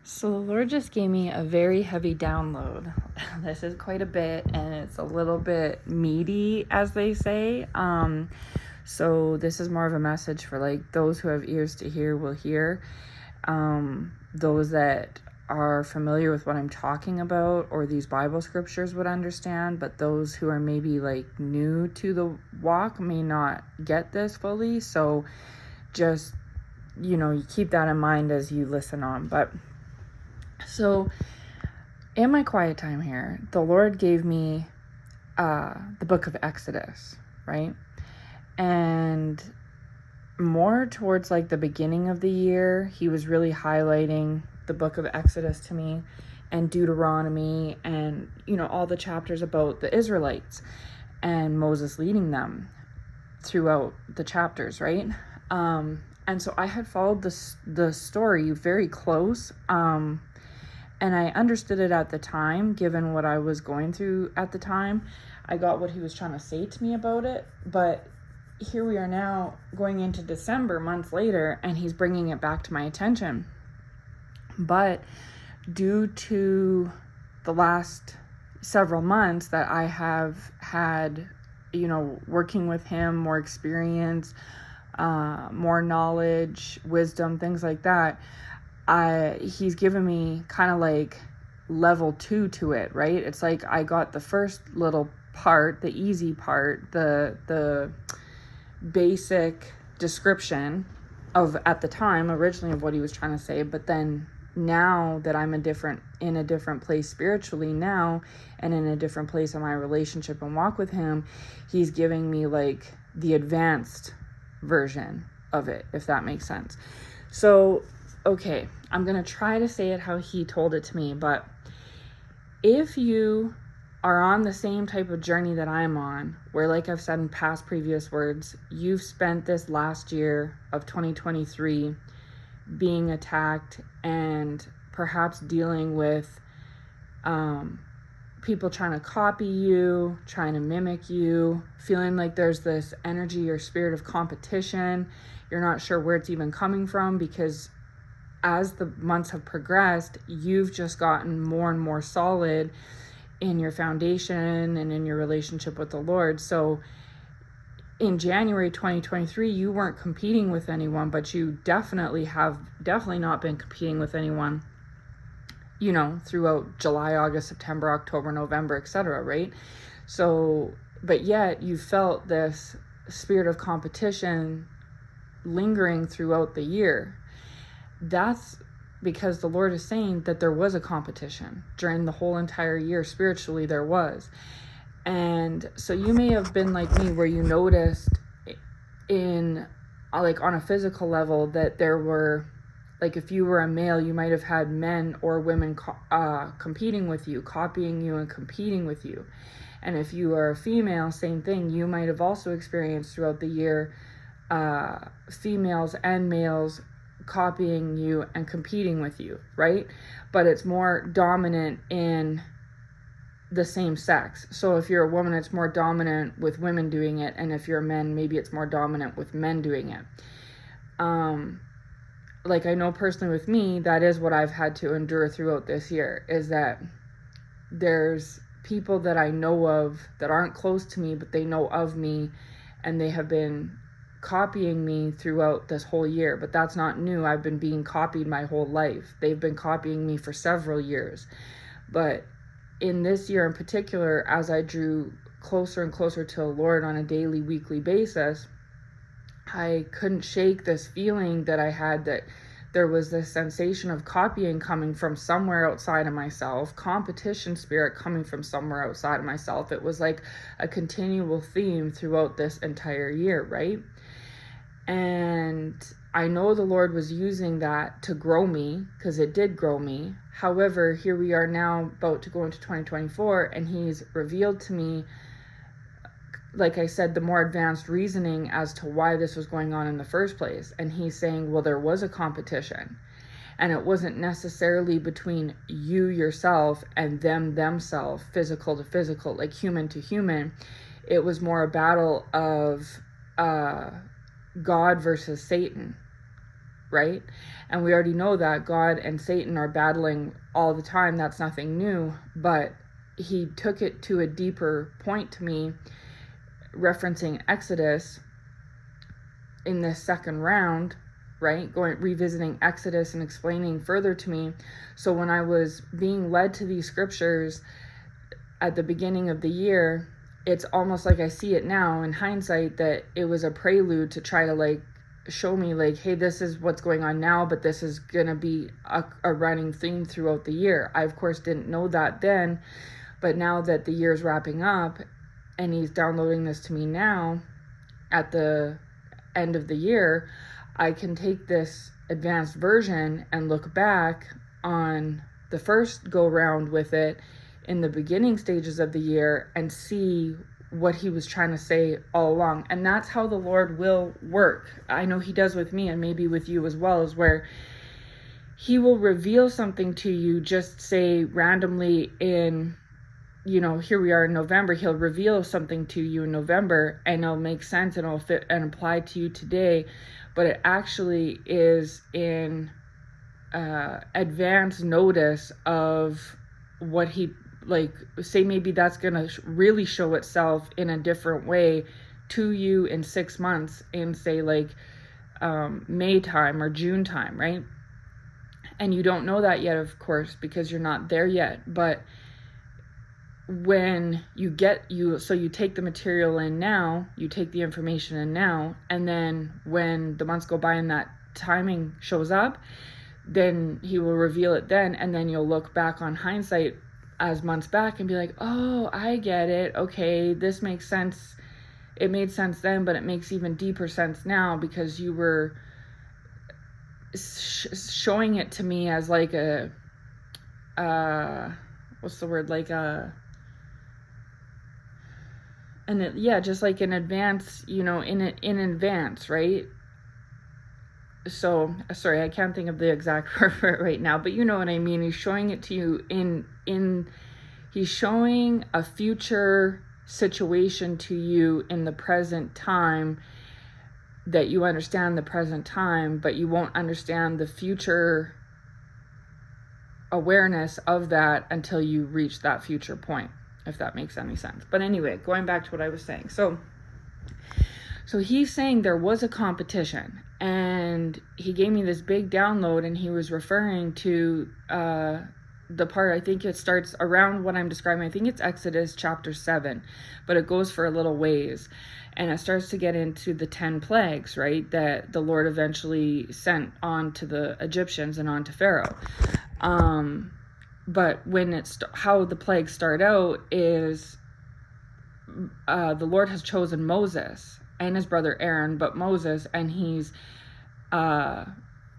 So the Lord just gave me a very heavy download. This is quite a bit, and it's a little bit meaty, as they say. So this is more of a message for like those who have ears to hear will hear. Those that are familiar with what I'm talking about or these Bible scriptures would understand, but those who are maybe like new to the walk may not get this fully. So just, you keep that in mind as you listen on. But so in my quiet time here, the Lord gave me the book of Exodus, right? And more towards like the beginning of the year, he was really highlighting the book of Exodus to me and Deuteronomy and, all the chapters about the Israelites and Moses leading them throughout the chapters, right? And so I had followed the story very close. And I understood it at the time, given what I was going through at the time. I got what he was trying to say to me about it. But here we are now going into December, months later, and he's bringing it back to my attention. But due to the last several months that I have had, working with him, more experience, more knowledge, wisdom, things like that, he's given me kind of like level 2 to it, right? It's like I got the first little part, the easy part, the basic description of at the time originally of what he was trying to say, but then now that I'm in a different place spiritually now and in a different place in my relationship and walk with him, he's giving me like the advanced version of it, if that makes sense. So okay, I'm going to try to say it how he told it to me, but if you are on the same type of journey that I'm on, where like I've said in past previous words, you've spent this last year of 2023 being attacked and perhaps dealing with people trying to copy you, trying to mimic you, feeling like there's this energy or spirit of competition. You're not sure where it's even coming from because as the months have progressed, you've just gotten more and more solid in your foundation and in your relationship with the Lord. So in January 2023, you weren't competing with anyone, but you definitely not been competing with anyone, throughout July, August, September, October, November, etc., right? So, but yet you felt this spirit of competition lingering throughout the year. That's because the Lord is saying that there was a competition during the whole entire year. Spiritually, there was. And so you may have been like me where you noticed in like on a physical level that there were, like if you were a male, you might have had men or women competing with you, copying you and competing with you. And if you are a female, same thing. You might have also experienced throughout the year females and males copying you and competing with you, right? But it's more dominant in the same sex. So if you're a woman, it's more dominant with women doing it, and if you're a man, maybe it's more dominant with men doing it. Like I know personally with me, that is what I've had to endure throughout this year, is that there's people that I know of that aren't close to me, but they know of me, and they have been copying me throughout this whole year. But that's not new. I've been being copied my whole life. They've been copying me for several years. But in this year in particular, as I drew closer and closer to the Lord on a daily, weekly basis, I couldn't shake this feeling that I had that there was this sensation of copying coming from somewhere outside of myself, competition spirit coming from somewhere outside of myself. It was like a continual theme throughout this entire year, right? And I know the Lord was using that to grow me, because it did grow me. However, here we are now about to go into 2024, and he's revealed to me, like I said, the more advanced reasoning as to why this was going on in the first place. And he's saying, well, there was a competition, and it wasn't necessarily between you yourself and themselves, physical to physical, like human to human. It was more a battle of God versus Satan. right? And we already know that God and Satan are battling all the time. That's nothing new, but he took it to a deeper point to me, referencing Exodus in this second round, right? Revisiting Exodus and explaining further to me. So when I was being led to these scriptures at the beginning of the year, it's almost like I see it now in hindsight that it was a prelude to try to like show me like, hey, this is what's going on now, but this is going to be a running theme throughout the year. I, of course, didn't know that then, but now that the year's wrapping up and he's downloading this to me now at the end of the year, I can take this advanced version and look back on the first go round with it in the beginning stages of the year and see what he was trying to say all along. And that's how the Lord will work. I know he does with me, and maybe with you as well, is where he will reveal something to you, just say randomly in, here we are in November, he'll reveal something to you in November and it'll make sense and it'll fit and apply to you today. But it actually is in advance notice of what he, like, say maybe that's going to really show itself in a different way to you in 6 months in, say, like May time or June time, right? And you don't know that yet, of course, because you're not there yet. But when you take the material in now, you take the information in now, and then when the months go by and that timing shows up, then he will reveal it then, and then you'll look back on hindsight as months back and be like, oh, I get it. Okay, this makes sense. It made sense then, but it makes even deeper sense now because you were showing it to me as like a, what's the word? Like just like in advance, in advance, right? So, sorry, I can't think of the exact word for it right now, but you know what I mean. He's showing it to you he's showing a future situation to you in the present time, that you understand the present time, but you won't understand the future awareness of that until you reach that future point, if that makes any sense. But anyway, going back to what I was saying. So he's saying there was a competition, and he gave me this big download, and he was referring to the part, I think it starts around what I'm describing. I think it's Exodus chapter 7, but it goes for a little ways. And it starts to get into the 10 plagues, right, that the Lord eventually sent on to the Egyptians and on to Pharaoh. But when how the plagues start out is the Lord has chosen Moses and his brother Aaron, but Moses, and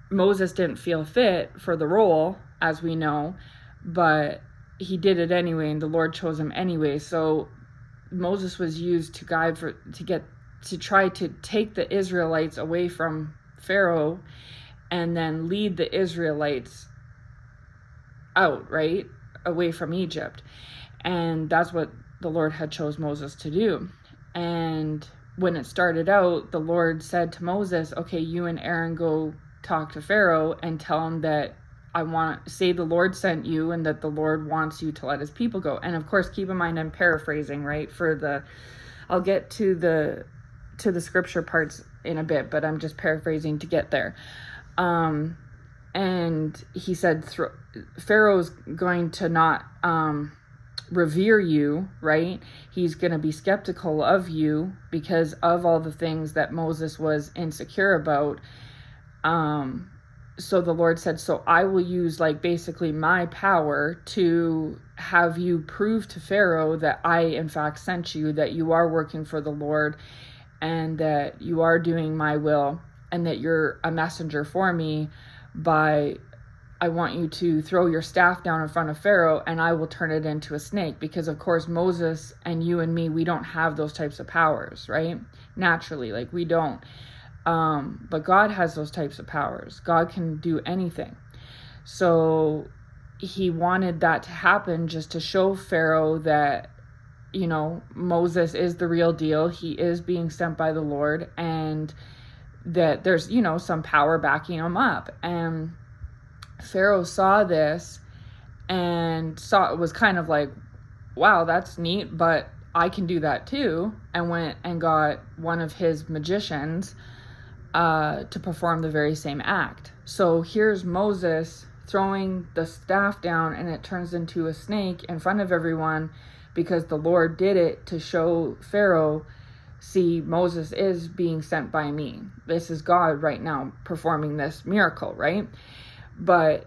Moses didn't feel fit for the role, as we know, but he did it anyway, and the Lord chose him anyway. So Moses was used to try to take the Israelites away from Pharaoh and then lead the Israelites out, right, away from Egypt. And that's what the Lord had chose Moses to do. And when it started out, the Lord said to Moses, okay, you and Aaron go talk to Pharaoh and tell him that say the Lord sent you and that the Lord wants you to let his people go. And of course, keep in mind, I'm paraphrasing, right? I'll get to the scripture parts in a bit, but I'm just paraphrasing to get there. And he said, Pharaoh's going to not revere you, right? He's going to be skeptical of you because of all the things that Moses was insecure about. So the Lord said, so I will use like basically my power to have you prove to Pharaoh that I in fact sent you, that you are working for the Lord and that you are doing my will and that you're a messenger for me. I want you to throw your staff down in front of Pharaoh and I will turn it into a snake, because of course Moses and you and me, we don't have those types of powers, right? Naturally, like we don't. But God has those types of powers. God can do anything. So he wanted that to happen just to show Pharaoh that, Moses is the real deal. He is being sent by the Lord, and that there's, some power backing him up. And Pharaoh saw this and was kind of like, wow, that's neat, but I can do that too, and went and got one of his magicians to perform the very same act. So here's Moses throwing the staff down, and it turns into a snake in front of everyone, because the Lord did it to show Pharaoh, see, Moses is being sent by me. This is God right now performing this miracle, right? But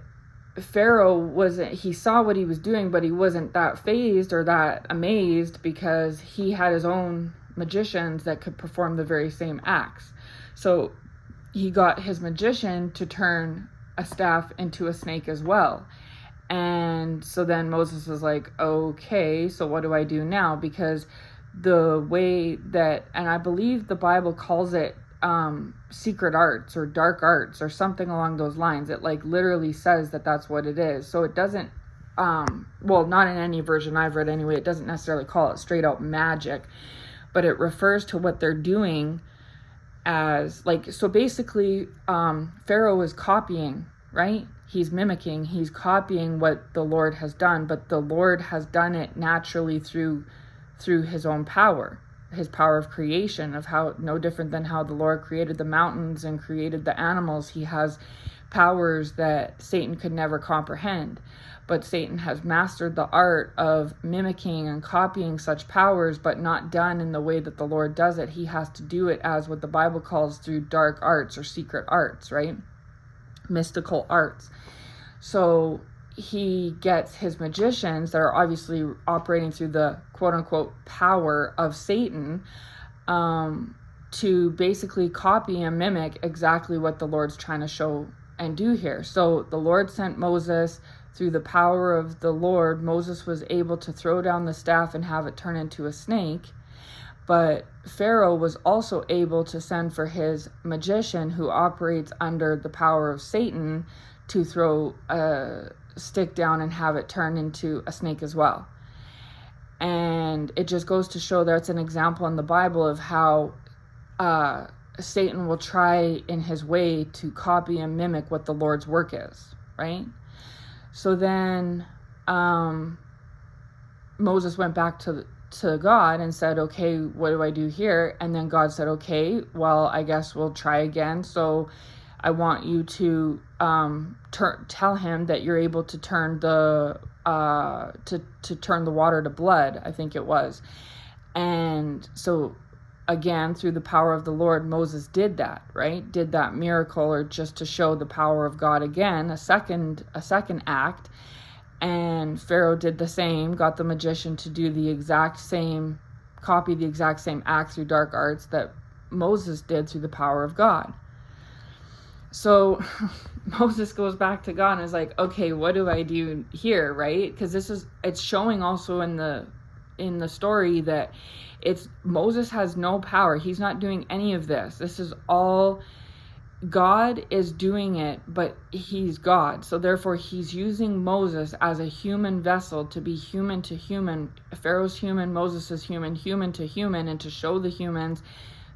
Pharaoh he saw what he was doing, but he wasn't that fazed or that amazed, because he had his own magicians that could perform the very same acts. So he got his magician to turn a staff into a snake as well. And so then Moses was like, okay, so what do I do now? Because the way that, and I believe the Bible calls it secret arts or dark arts or something along those lines. It like literally says that that's what it is. So it doesn't, well, not in any version I've read anyway, it doesn't necessarily call it straight out magic, but it refers to what they're doing as like, so basically Pharaoh is copying, right? He's mimicking, he's copying what the Lord has done, but the Lord has done it naturally through his own power, his power of creation, of how no different than how the Lord created the mountains and created the animals. He has powers that Satan could never comprehend, but Satan has mastered the art of mimicking and copying such powers, but not done in the way that the Lord does it. He has to do it as what the Bible calls through dark arts or secret arts, right? Mystical arts. So he gets his magicians that are obviously operating through the quote-unquote power of Satan to basically copy and mimic exactly what the Lord's trying to show and do here. So the Lord sent Moses. Through the power of the Lord, Moses was able to throw down the staff and have it turn into a snake. But Pharaoh was also able to send for his magician, who operates under the power of Satan, to throw a stick down and have it turn into a snake as well. And it just goes to show that's an example in the Bible of how Satan will try in his way to copy and mimic what the Lord's work is, right? So then Moses went back to God and said, okay, what do I do here? And then God said, okay, well, I guess we'll try again. So I want you to tell him that you're able to turn the turn the water to blood, I think it was. And so again, through the power of the Lord, Moses did that, right? Did that miracle, or just to show the power of God again, a second act. And Pharaoh did the same, got the magician to do the exact same, copy the exact same act through dark arts that Moses did through the power of God. So Moses goes back to God and is like, okay, what do I do here, right? Because it's showing also in the story that Moses has no power. He's not doing any of this. This is all God is doing it, but he's God. So therefore he's using Moses as a human vessel to be human to human. Pharaoh's human, Moses is human, human to human, and to show the humans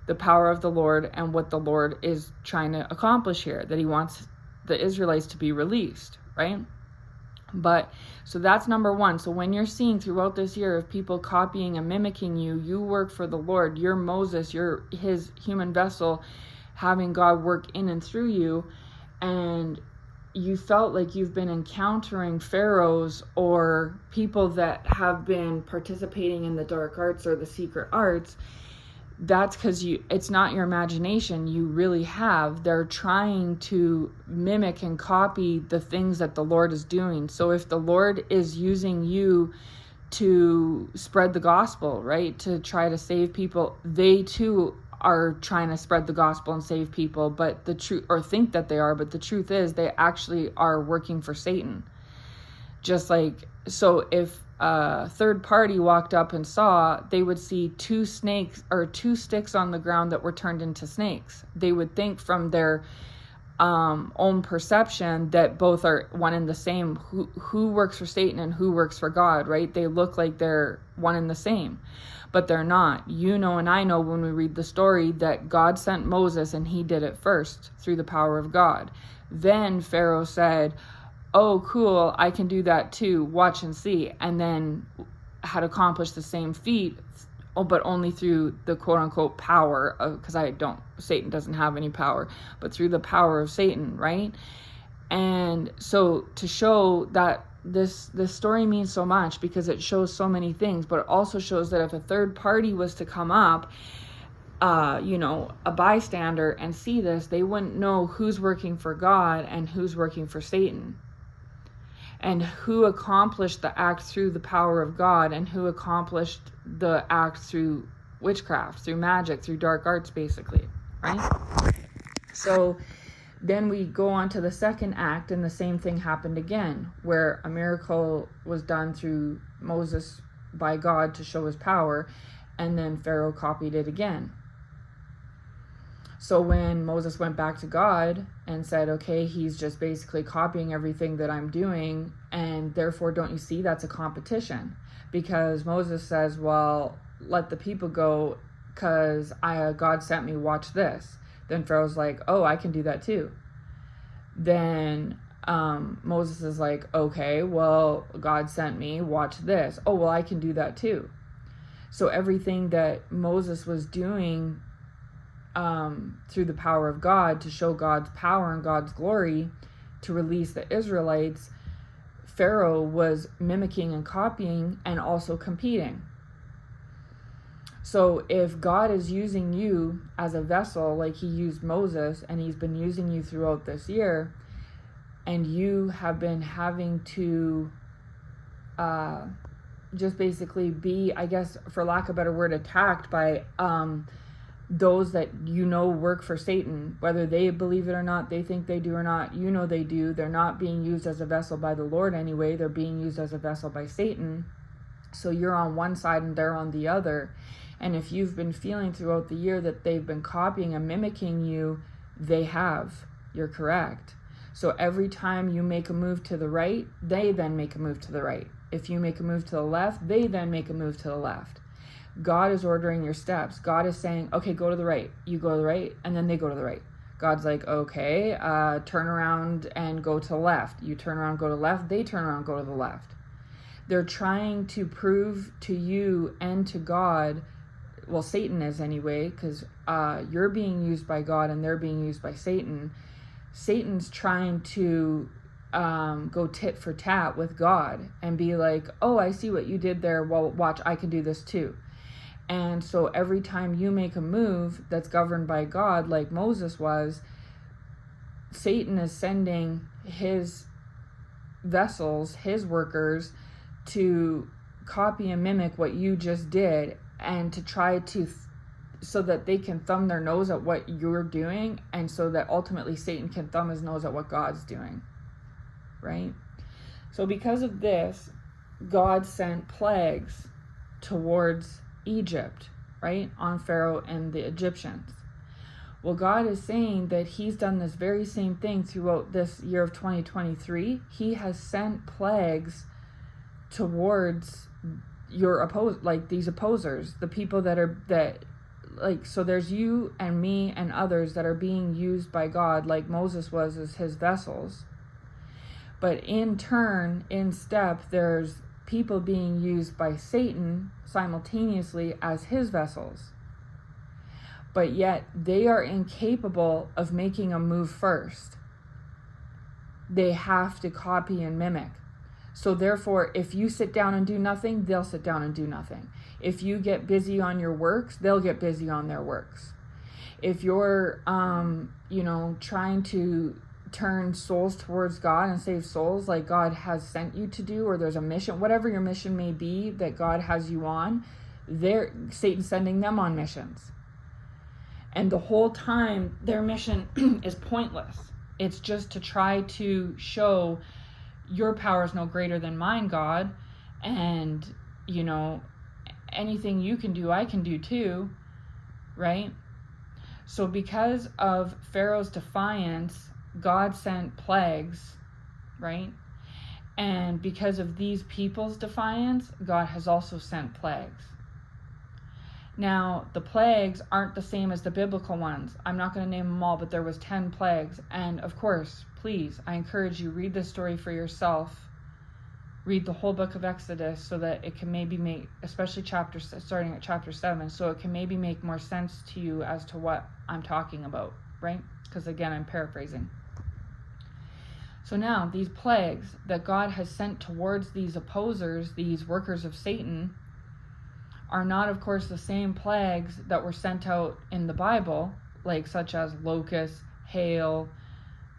the power of the Lord and what the Lord is trying to accomplish here, that he wants the Israelites to be released, right? But so that's number one. So when you're seeing throughout this year of people copying and mimicking you work for the Lord. You're Moses, you're his human vessel, having God work in and through you, and you felt like you've been encountering pharaohs or people that have been participating in the dark arts or the secret arts. That's because it's not your imagination. You really have. They're trying to mimic and copy the things that the Lord is doing. So if the Lord is using you to spread the gospel, right, to try to save people, they too are trying to spread the gospel and save people, but the truth, or think that they are, but the truth is they actually are working for Satan. Just like, so if a third party walked up and saw, they would see two snakes or two sticks on the ground that were turned into snakes. They would think from their own perception that both are one and the same. Who works for Satan and who works for God, right? They look like they're one and the same. but they're not. You know, and I know when we read the story that God sent Moses and he did it first through the power of God. Then Pharaoh said, oh, cool, I can do that too. Watch and see. And then had accomplished the same feat, but only through the quote unquote power of, because Satan doesn't have any power, but through the power of Satan, right? And so to show that this story means so much because it shows so many things, but it also shows that if a third party was to come up, a bystander and see this, they wouldn't know who's working for God and who's working for Satan, and who accomplished the act through the power of God and who accomplished the act through witchcraft, through magic, through dark arts, basically, right? So then we go on to the second act, and the same thing happened again, where a miracle was done through Moses by God to show his power, and then Pharaoh copied it again. So when Moses went back to God and said, okay, he's just basically copying everything that I'm doing, and therefore don't you see that's a competition? Because Moses says, well, let the people go because God sent me, watch this. Then Pharaoh's like, oh, I can do that too. Then Moses is like, okay, well, God sent me, watch this. Oh, well, I can do that too. So everything that Moses was doing through the power of God to show God's power and God's glory to release the Israelites, Pharaoh was mimicking and copying and also competing. So if God is using you as a vessel like he used Moses, and he's been using you throughout this year, and you have been having to just basically be, I guess, for lack of a better word, attacked by those that work for Satan, whether they believe it or not, they think they do or not, they do. They're not being used as a vessel by the Lord anyway. They're being used as a vessel by Satan. So you're on one side and they're on the other. And if you've been feeling throughout the year that they've been copying and mimicking you, they have. You're correct. So every time you make a move to the right, they then make a move to the right. If you make a move to the left, they then make a move to the left. God is ordering your steps. God is saying, okay, go to the right. You go to the right, and then they go to the right. God's like, okay, turn around and go to the left. You turn around, go to the left. They turn around, go to the left. They're trying to prove to you and to God, well, Satan is anyway, because you're being used by God and they're being used by Satan. Satan's trying to go tit for tat with God and be like, oh, I see what you did there. Well, watch, I can do this too. And so every time you make a move that's governed by God, like Moses was, Satan is sending his vessels, his workers, to copy and mimic what you just did, and to try to so that they can thumb their nose at what you're doing, and so that ultimately Satan can thumb his nose at what God's doing, right? So because of this, God sent plagues towards Egypt, right, on Pharaoh and the Egyptians. Well, God is saying that he's done this very same thing throughout this year of 2023. He has sent plagues towards your these opposers, the people so there's you and me and others that are being used by God, like Moses was, as his vessels. But in turn, in step, there's people being used by Satan simultaneously as his vessels. But yet they are incapable of making a move first. They have to copy and mimic. So therefore, if you sit down and do nothing, they'll sit down and do nothing. If you get busy on your works, they'll get busy on their works. If you're, trying to turn souls towards God and save souls like God has sent you to do, or there's a mission, whatever your mission may be that God has you on, Satan's sending them on missions. And the whole time, their mission is pointless. It's just to try to show your power is no greater than mine, God, and, anything you can do, I can do too, right? So because of Pharaoh's defiance, God sent plagues, right? And because of these people's defiance, God has also sent plagues. Now, the plagues aren't the same as the biblical ones. I'm not going to name them all, but there was 10 plagues. And of course, please, I encourage you, read this story for yourself. Read the whole book of Exodus so that it can maybe make, especially starting at chapter 7, so it can maybe make more sense to you as to what I'm talking about, right? Because again, I'm paraphrasing. So now, these plagues that God has sent towards these opposers, these workers of Satan, are not, of course, the same plagues that were sent out in the Bible, like such as locusts, hail,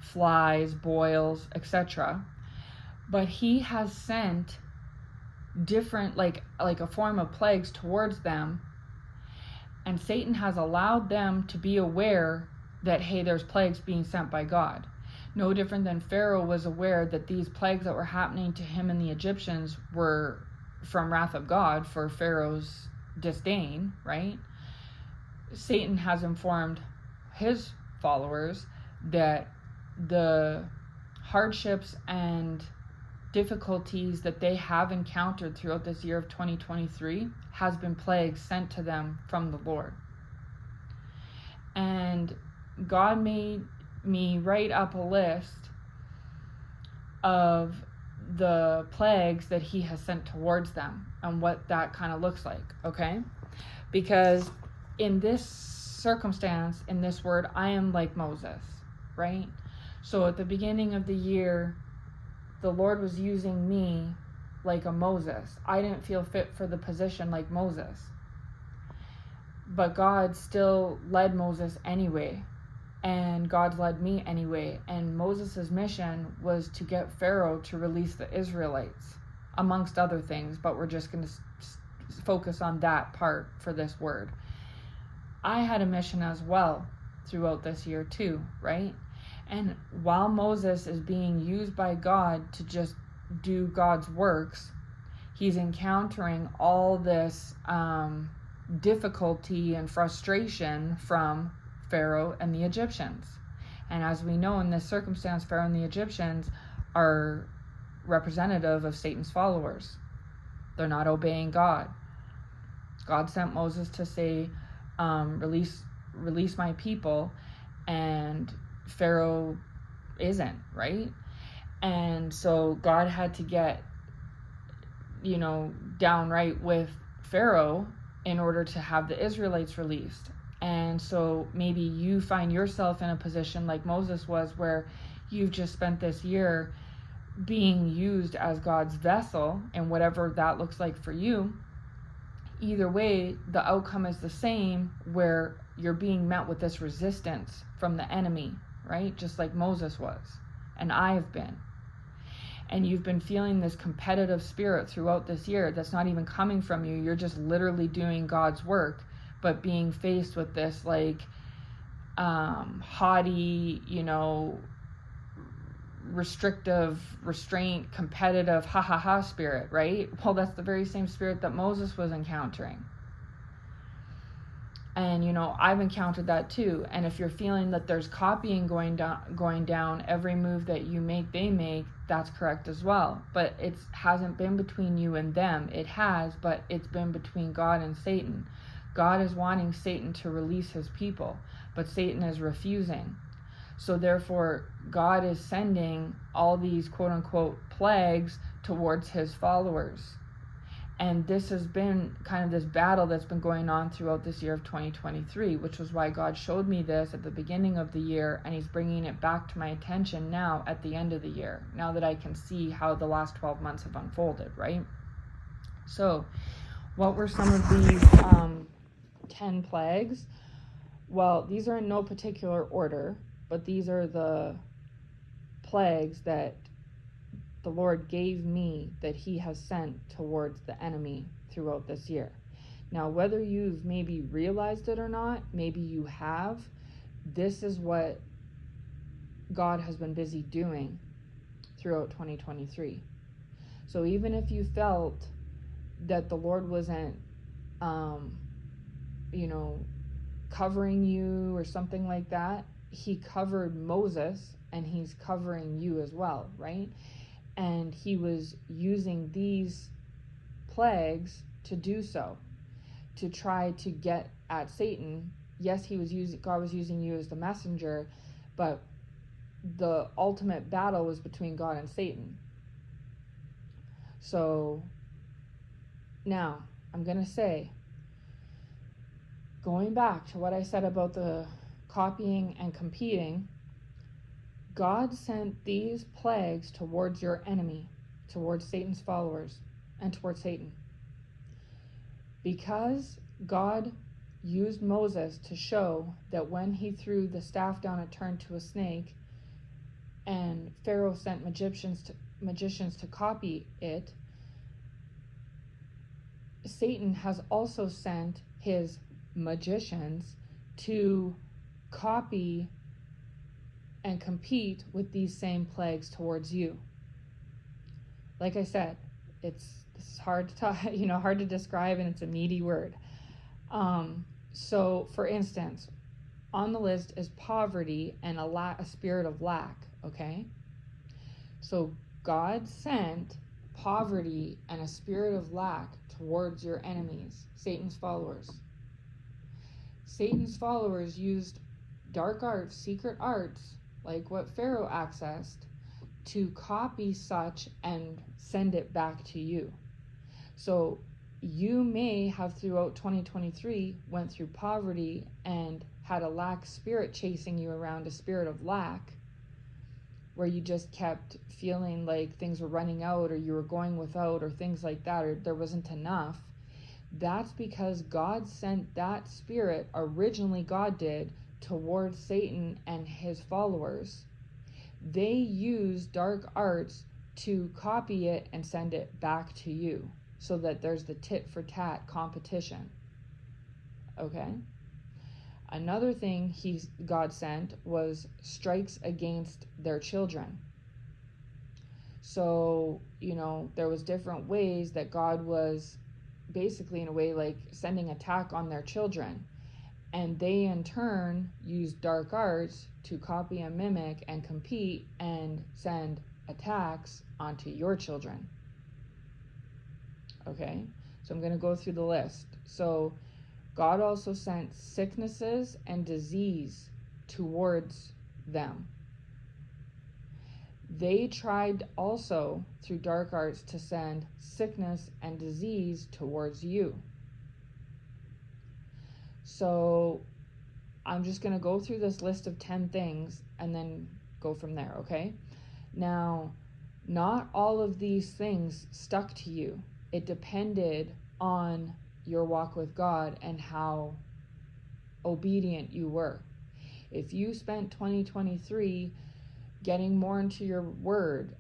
flies, boils, etc. But he has sent different, like a form of plagues towards them, and Satan has allowed them to be aware that, hey, there's plagues being sent by God. No different than Pharaoh was aware that these plagues that were happening to him and the Egyptians were from wrath of God for Pharaoh's disdain, right? Satan has informed his followers that the hardships and difficulties that they have encountered throughout this year of 2023 has been plagues sent to them from the Lord. And God made me write up a list of the plagues that he has sent towards them and what that kind of looks like, okay? Because in this circumstance, in this word, I am like Moses, right? So at the beginning of the year, the Lord was using me like a Moses. I didn't feel fit for the position like Moses. But God still led Moses anyway. And God led me anyway. And Moses' mission was to get Pharaoh to release the Israelites, amongst other things. But we're just going to focus on that part for this word. I had a mission as well throughout this year too, right? And while Moses is being used by God to just do God's works, he's encountering all this difficulty and frustration from Pharaoh and the Egyptians. And as we know, in this circumstance, Pharaoh and the Egyptians are representative of Satan's followers. They're not obeying God. God sent Moses to say, release my people, and Pharaoh isn't, right? And so God had to get, downright with Pharaoh in order to have the Israelites released. And so maybe you find yourself in a position like Moses was, where you've just spent this year being used as God's vessel, and whatever that looks like for you. Either way, the outcome is the same, where you're being met with this resistance from the enemy, right? Just like Moses was, and I've been. And you've been feeling this competitive spirit throughout this year that's not even coming from you. You're just literally doing God's work, but being faced with this haughty, restrictive, restraint, competitive, spirit, right? Well, that's the very same spirit that Moses was encountering. And, I've encountered that too. And if you're feeling that there's copying going down, every move that you make, they make, that's correct as well. But it hasn't been between you and them. It has, but it's been between God and Satan. God is wanting Satan to release his people, but Satan is refusing. So therefore, God is sending all these quote-unquote plagues towards his followers. And this has been kind of this battle that's been going on throughout this year of 2023, which was why God showed me this at the beginning of the year, and he's bringing it back to my attention now at the end of the year, now that I can see how the last 12 months have unfolded, right? So what were some of these 10 plagues? Well, these are in no particular order, but these are the plagues that the Lord gave me, that he has sent towards the enemy throughout this year. Now, whether you've maybe realized it or not, maybe you have, this is what God has been busy doing throughout 2023. So even if you felt that the Lord wasn't, covering you or something like that, he covered Moses, and he's covering you as well, right? And he was using these plagues to do so, to try to get at Satan. Yes, God was using you as the messenger, but the ultimate battle was between God and Satan. So now I'm going to say, going back to what I said about the copying and competing, God sent these plagues towards your enemy, towards Satan's followers, and towards Satan. Because God used Moses to show that when he threw the staff down, it turned to a snake, and Pharaoh sent magicians to copy it, Satan has also sent his magicians to copy and compete with these same plagues towards you. Like I said, this is hard to talk, hard to describe, and it's a meaty word. So for instance, on the list is poverty and a spirit of lack. Okay, so God sent poverty and a spirit of lack towards your enemies, Satan's followers. Satan's followers used dark arts, secret arts, like what Pharaoh accessed, to copy such and send it back to you. So you may have throughout 2023 went through poverty and had a lack spirit chasing you around, a spirit of lack, where you just kept feeling like things were running out, or you were going without, or things like that, or there wasn't enough. That's because God sent that spirit, originally God did, towards Satan and his followers. They use dark arts to copy it and send it back to you, so that there's the tit for tat competition. Okay? Another thing God sent was strikes against their children. So, there was different ways that God was basically, in a way, like sending attack on their children. And they in turn used dark arts to copy and mimic and compete and send attacks onto your children. Okay, so I'm going to go through the list. So God also sent sicknesses and disease towards them. They tried also through dark arts to send sickness and disease towards you. So I'm just going to go through this list of 10 things and then go from there, okay? Now, not all of these things stuck to you. It depended on your walk with God and how obedient you were. If you spent 2023 getting more into your word,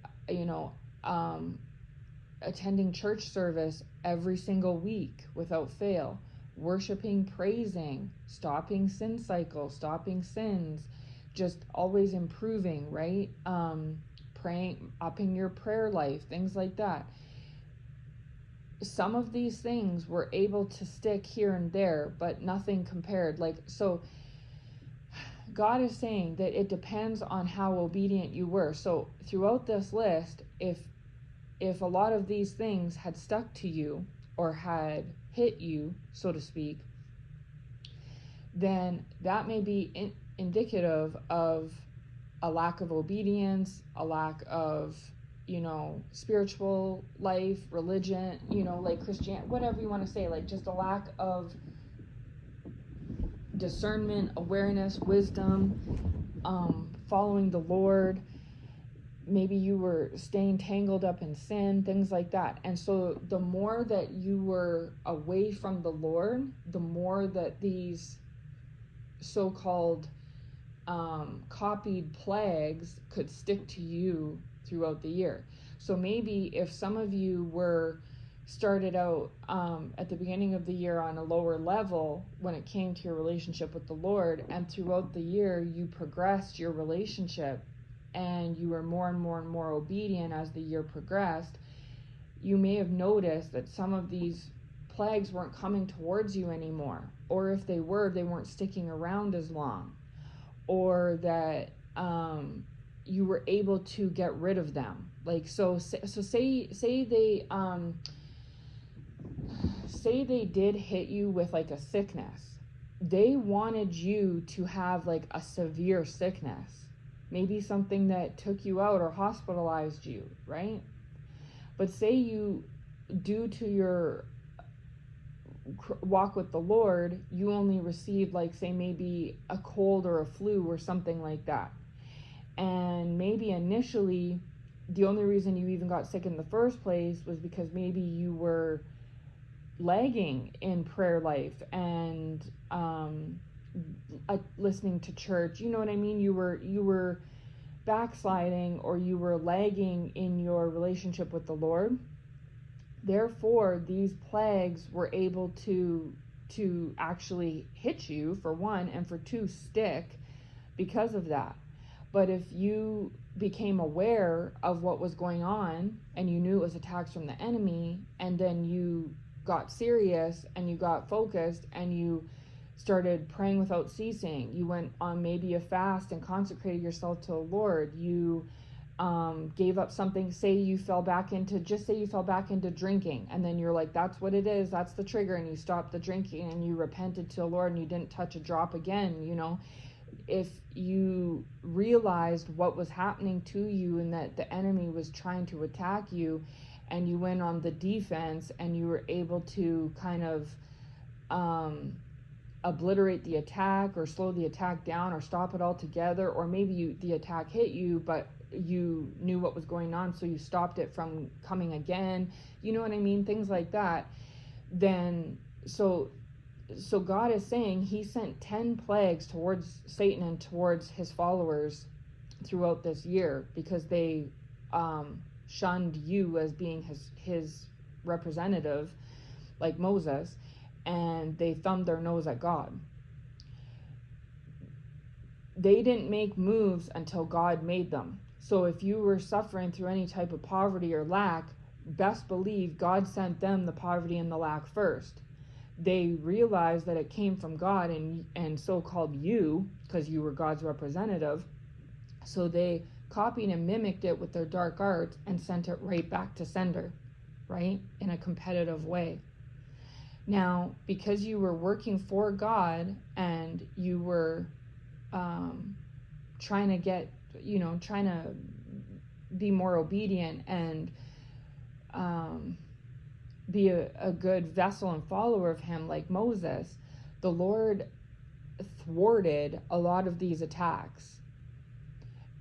attending church service every single week without fail, worshiping, praising, stopping sin cycles, stopping sins, just always improving, right? Praying, upping your prayer life, things like that. Some of these things were able to stick here and there, but nothing compared. So God is saying that it depends on how obedient you were. So throughout this list, if a lot of these things had stuck to you or had hit you, so to speak, then that may be indicative of a lack of obedience, a lack of, spiritual life, religion, like Christianity, whatever you want to say, like just a lack of discernment, awareness, wisdom, following the Lord. Maybe you were staying tangled up in sin, things like that. And so the more that you were away from the Lord, the more that these so-called copied plagues could stick to you throughout the year. So maybe if some of you were started out at the beginning of the year on a lower level when it came to your relationship with the Lord, and throughout the year you progressed your relationship and you were more and more and more obedient as the year progressed, you may have noticed that some of these plagues weren't coming towards you anymore, or if they were, they weren't sticking around as long, or that you were able to get rid of them. Like, say they say they did hit you with like a sickness, they wanted you to have like a severe sickness, maybe something that took you out or hospitalized you, right? But say you, due to your walk with the Lord, you only received like, say, maybe a cold or a flu or something like that. And maybe initially, the only reason you even got sick in the first place was because maybe you were lagging in prayer life and listening to church. You know what I mean? You were backsliding, or you were lagging in your relationship with the Lord. Therefore, these plagues were able to actually hit you, for one, and for two, stick because of that. But if you became aware of what was going on and you knew it was attacks from the enemy, and then you got serious and you got focused and you started praying without ceasing, you went on maybe a fast and consecrated yourself to the Lord, you gave up something, say you fell back into drinking, and then you're like, that's what it is, that's the trigger, and you stopped the drinking and you repented to the Lord and you didn't touch a drop again, you know. If you realized what was happening to you and that the enemy was trying to attack you, and you went on the defense and you were able to kind of obliterate the attack or slow the attack down or stop it altogether, or maybe the attack hit you but you knew what was going on, so you stopped it from coming again, you know what I mean, things like that. Then so God is saying he sent 10 plagues towards Satan and towards his followers throughout this year because they shunned you as being his representative, like Moses, and they thumbed their nose at God. They didn't make moves until God made them. So if you were suffering through any type of poverty or lack, best believe God sent them the poverty and the lack first. They realized that it came from God and so called you, because you were God's representative. So they copied and mimicked it with their dark arts and sent it right back to sender, right? In a competitive way. Now, because you were working for God and you were trying to be more obedient and be a good vessel and follower of him like Moses, the Lord thwarted a lot of these attacks.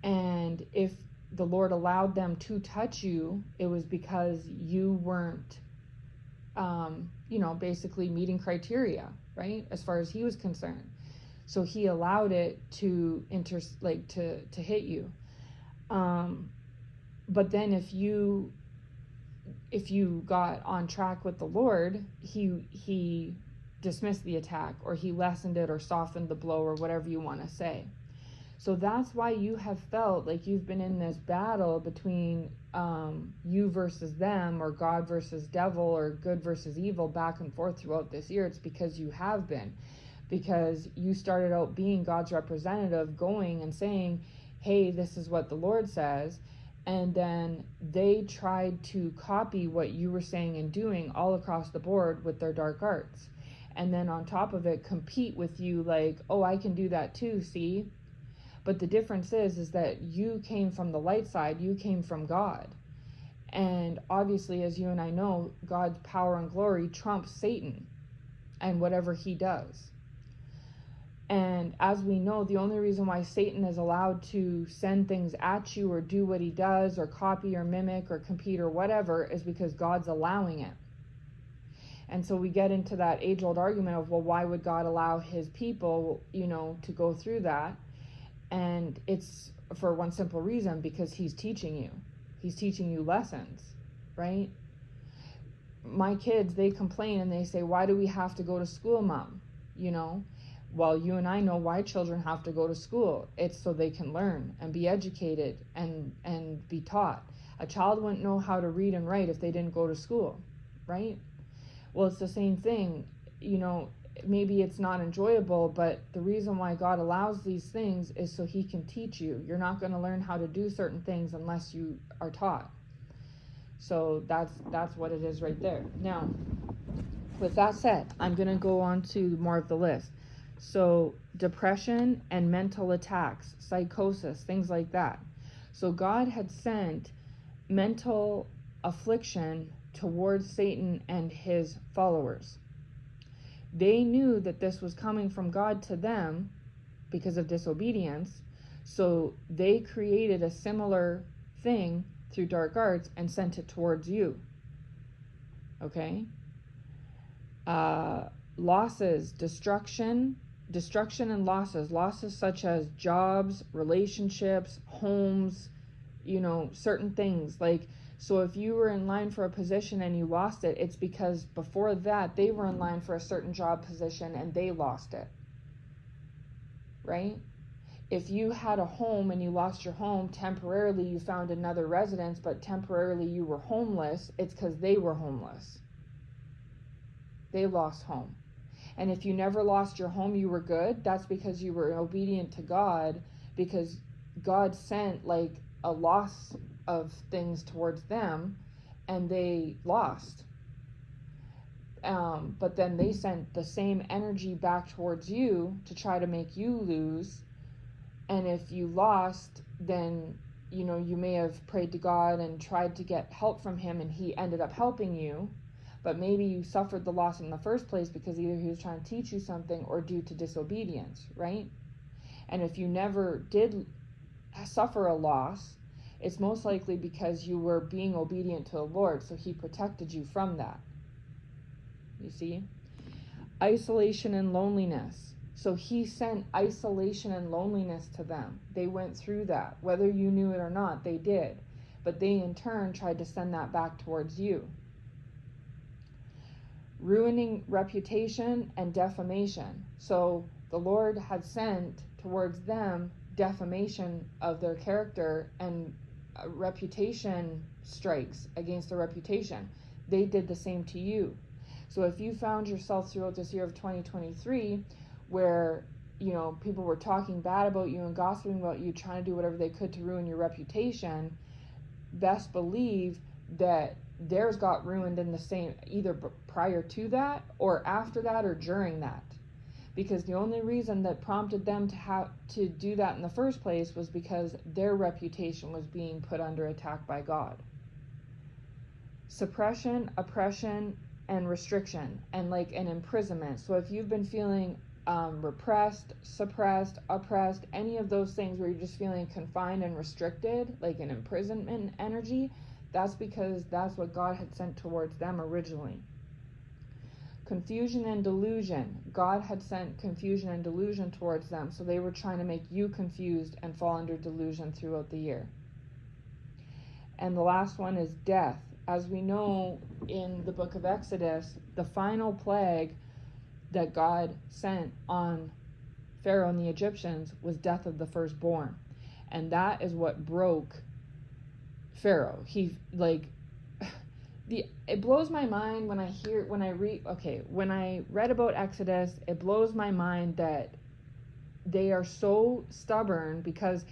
And if the Lord allowed them to touch you, it was because you weren't basically meeting criteria, right, as far as he was concerned. So he allowed it to hit you. But then if you got on track with the Lord, he dismissed the attack, or he lessened it, or softened the blow, or whatever you want to say. So that's why you have felt like you've been in this battle between you versus them, or God versus devil, or good versus evil, back and forth throughout this year. It's because you have been. Because you started out being God's representative, going and saying, hey, this is what the Lord says. And then they tried to copy what you were saying and doing all across the board with their dark arts. And then on top of it, compete with you like, oh, I can do that too, see? But the difference is that you came from the light side, you came from God. And obviously, as you and I know, God's power and glory trumps Satan and whatever he does. And as we know, the only reason why Satan is allowed to send things at you or do what he does or copy or mimic or compete or whatever is because God's allowing it. And so we get into that age-old argument of, well, why would God allow his people, to go through that? And it's for one simple reason, because he's teaching you. He's teaching you lessons, right? My kids, they complain and they say, why do we have to go to school, Mom? Well, you and I know why children have to go to school. It's so they can learn and be educated and be taught. A child wouldn't know how to read and write if they didn't go to school, right? Well, it's the same thing. Maybe it's not enjoyable, but the reason why God allows these things is so he can teach you. You're not going to learn how to do certain things unless you are taught. So that's what it is right there. Now, With that said, I'm going to go on to more of the list. So, depression and mental attacks, psychosis, things like that. So, God had sent mental affliction towards Satan and his followers. They knew that this was coming from God to them because of disobedience, so they created a similar thing through dark arts and sent it towards you. Okay? Losses, destruction and losses such as jobs, relationships, homes, certain things. Like, so if you were in line for a position and you lost it, it's because before that they were in line for a certain job position and they lost it, right? If you had a home and you lost your home, temporarily you found another residence, but temporarily you were homeless, it's because they were homeless. They lost home. And if you never lost your home, you were good, that's because you were obedient to God, because God sent like a loss of things towards them and they lost. But then they sent the same energy back towards you to try to make you lose. And if you lost, then you may have prayed to God and tried to get help from him and he ended up helping you. But maybe you suffered the loss in the first place because either he was trying to teach you something or due to disobedience, right? And if you never did suffer a loss, it's most likely because you were being obedient to the Lord, so he protected you from that. You see? Isolation and loneliness. So he sent isolation and loneliness to them. They went through that. Whether you knew it or not, they did. But they in turn tried to send that back towards you. Ruining reputation and defamation. So the Lord had sent towards them defamation of their character and reputation strikes against their reputation. They did the same to you. So if you found yourself throughout this year of 2023 where people were talking bad about you and gossiping about you, trying to do whatever they could to ruin your reputation, best believe that theirs got ruined in the same, either prior to that or after that or during that. Because the only reason that prompted them to do that in the first place was because their reputation was being put under attack by God. Suppression, oppression, and restriction, and like an imprisonment. So if you've been feeling repressed, suppressed, oppressed, any of those things where you're just feeling confined and restricted, like an imprisonment energy, that's because that's what God had sent towards them originally. Confusion and delusion. God had sent confusion and delusion towards them, so they were trying to make you confused and fall under delusion throughout the year. And the last one is death. As we know in the book of Exodus, the final plague that God sent on Pharaoh and the Egyptians was death of the firstborn. And that is what broke Pharaoh. It blows my mind when I read about Exodus, it blows my mind that they are so stubborn, because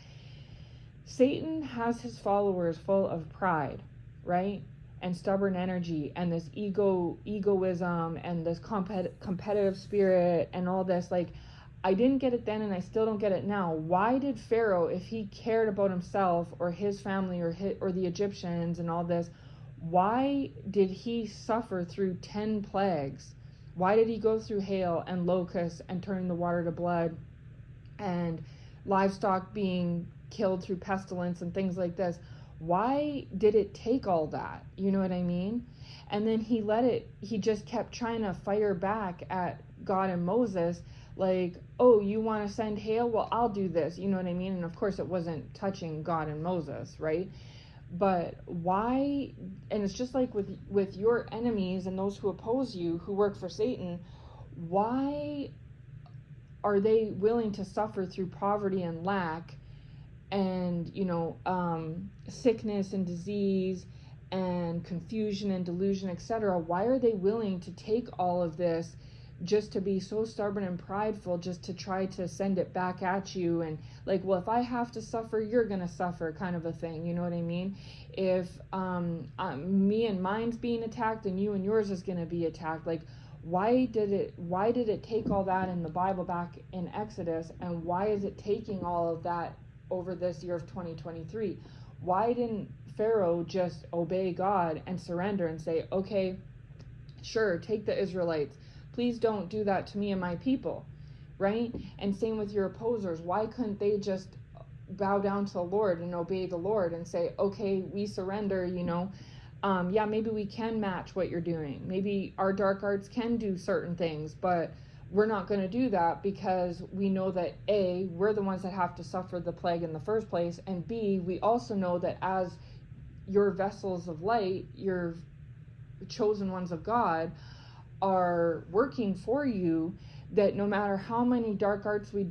Satan has his followers full of pride, right? And stubborn energy and this egoism and this competitive spirit and all this. Like, I didn't get it then and I still don't get it now. Why did Pharaoh, if he cared about himself or his family or the Egyptians and all this, why did he suffer through 10 plagues? Why did he go through hail and locusts and turning the water to blood and livestock being killed through pestilence and things like this? Why did it take all that? You know what I mean? And then he just kept trying to fire back at God and Moses, like, oh, you want to send hail? Well, I'll do this. You know what I mean? And of course it wasn't touching God and Moses, right? But why? And it's just like with your enemies and those who oppose you, who work for Satan, why are they willing to suffer through poverty and lack and sickness and disease and confusion and delusion, etc.? Why are they willing to take all of this just to be so stubborn and prideful, just to try to send it back at you? And like, well, if I have to suffer, you're gonna suffer, kind of a thing. You know what I mean? If me and mine's being attacked, then you and yours is gonna be attacked. Like, why did it take all that in the Bible back in Exodus, and why is it taking all of that over this year of 2023? Why didn't Pharaoh just obey God and surrender and say, okay, sure, take the Israelites, please don't do that to me and my people, right? And same with your opposers. Why couldn't they just bow down to the Lord and obey the Lord and say, okay, we surrender, yeah, maybe we can match what you're doing. Maybe our dark arts can do certain things, but we're not going to do that because we know that A, we're the ones that have to suffer the plague in the first place, and B, we also know that as your vessels of light, your chosen ones of God, are working for you, that no matter how many dark arts we